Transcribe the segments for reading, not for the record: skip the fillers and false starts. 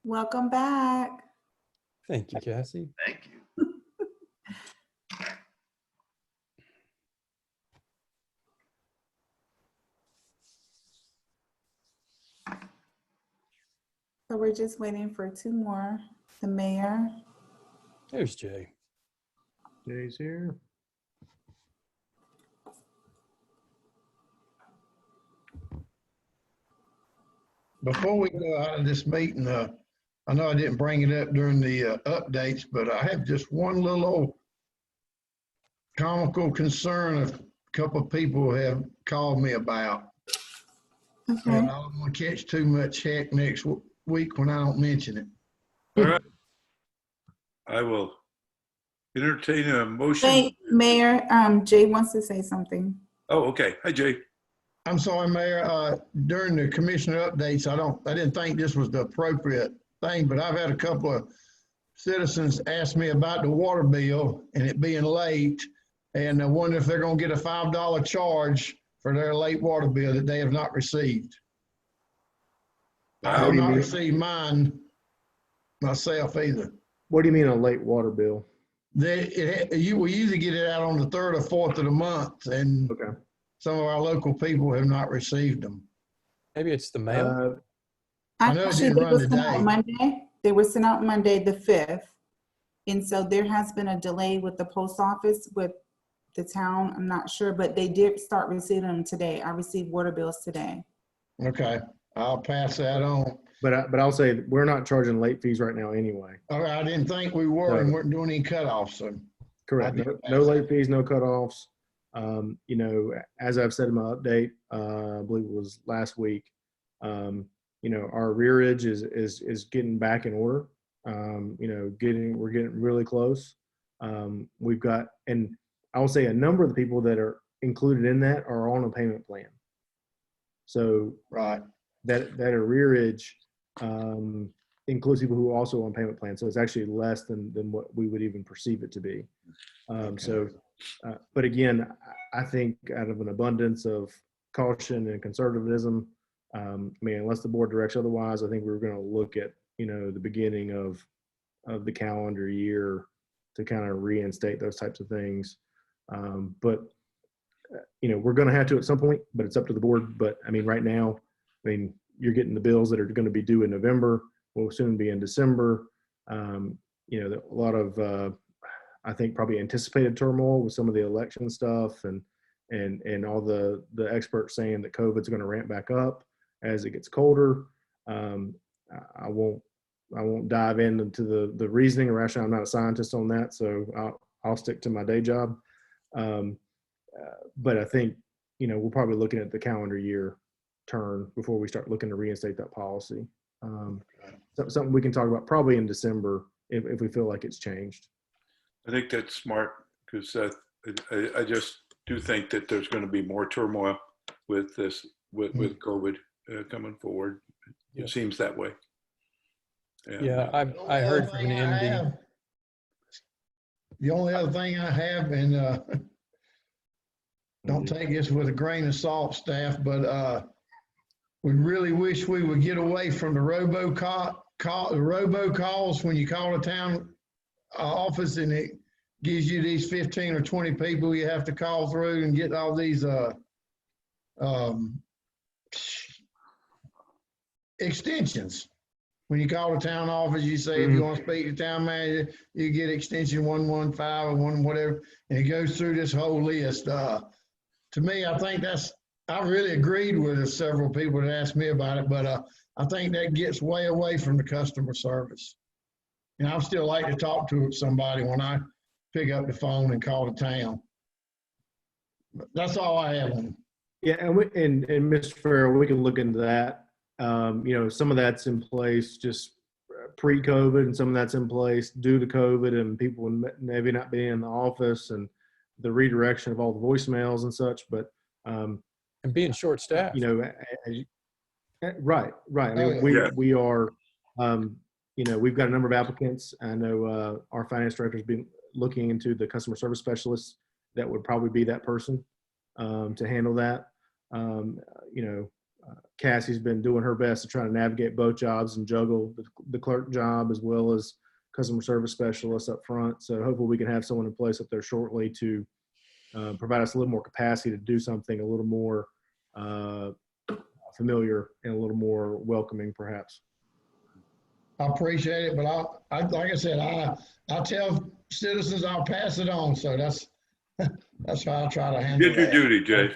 Welcome back. Thank you, Cassie. Thank you. So we're just waiting for two more. The mayor. There's Jay. Jay's here. Before we go out of this meeting, I know I didn't bring it up during the updates, but I have just one little old comical concern a couple of people have called me about. Okay. And I don't want to catch too much heck next week when I don't mention it. All right. I will entertain a motion. Wait, Mayor, Jay wants to say something. Oh, okay. Hi, Jay. I'm sorry, Mayor, during the commissioner updates, I didn't think this was the appropriate thing, but I've had a couple of citizens ask me about the water bill and it being late. And I wonder if they're gonna get a $5 charge for their late water bill that they have not received. I have not received mine myself either. What do you mean a late water bill? We usually get it out on the 3rd or 4th of the month, and Okay. some of our local people have not received them. Maybe it's the mail. I know it Actually, didn't they run were sent out today. Monday. They were sent out Monday, the 5th. And so there has been a delay with the post office with the town. I'm not sure, but they did start receiving them today. I received water bills today. Okay, I'll pass that on. But I'll say we're not charging late fees right now anyway. All right, I didn't think we were and weren't doing any cutoffs, so. Correct. No late fees, no cutoffs. You know, as I've said in my update, I believe it was last week, you know, our rearage is getting back in order. You know, we're getting really close. We've got, and I will say a number of the people that are included in that are on a payment plan. So Right. that arrearage includes people who are also on payment plan. So it's actually less than what we would even perceive it to be. So, but again, I think out of an abundance of caution and conservatism, I mean, unless the board directs otherwise, I think we're going to look at, you know, the beginning of the calendar year to kind of reinstate those types of things. But, you know, we're going to have to at some point, but it's up to the board. But I mean, right now, I mean, you're getting the bills that are going to be due in November, will soon be in December. You know, a lot of, I think probably anticipated turmoil with some of the election stuff and all the experts saying that COVID's going to ramp back up as it gets colder. I won't dive into the reasoning or rationale. I'm not a scientist on that, so I'll stick to my day job. But I think, you know, we're probably looking at the calendar year turn before we start looking to reinstate that policy. Something we can talk about probably in December if we feel like it's changed. I think that's smart because I just do think that there's going to be more turmoil with this, with COVID coming forward. It seems that way. Yeah, I heard from an MD. The only other thing I have, and don't take this with a grain of salt, staff, but we really wish we would get away from the robocalls when you call a town office and it gives you these 15 or 20 people you have to call through and get all these extensions. When you call the town office, you say, if you want to speak to town manager, you get extension 115 or one whatever, and it goes through this whole list. To me, I think I really agreed with several people that asked me about it, but I think that gets way away from the customer service. And I still like to talk to somebody when I pick up the phone and call the town. But that's all I have on. Yeah, and Mr. Farrell, we can look into that. You know, some of that's in place just pre-COVID, and some of that's in place due to COVID and people maybe not being in the office and the redirection of all the voicemails and such. But And being short-staffed. you know, right. I mean, we are. You know, we've got a number of applicants. I know our finance director has been looking into the customer service specialists that would probably be that person to handle that. You know, Cassie's been doing her best to try to navigate both jobs and juggle the clerk job as well as customer service specialist up front. So hopefully we can have someone in place up there shortly to provide us a little more capacity to do something a little more familiar and a little more welcoming, perhaps. I appreciate it, but like I said, I tell citizens I'll pass it on. So that's how I try to handle Did your that. duty, Jay.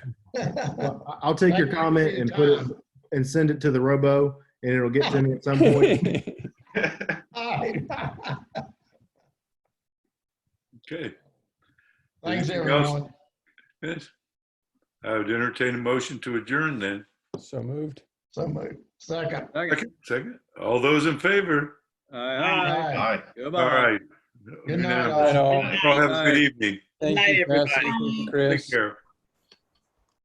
Well, I'll take your Thank you comment for your and put it time. and send it to the robo, and it'll get to me at some point. All right. Okay. Thanks, Anything else? everyone. Yes. I would entertain a motion to adjourn then. So moved. So moved. Second. Second. All those in favor? Aye. All right. Good night, Unanimous. all. All right, all. All have a good evening. Thank Night, you, Chris. everybody. Thank you, Take Chris. care.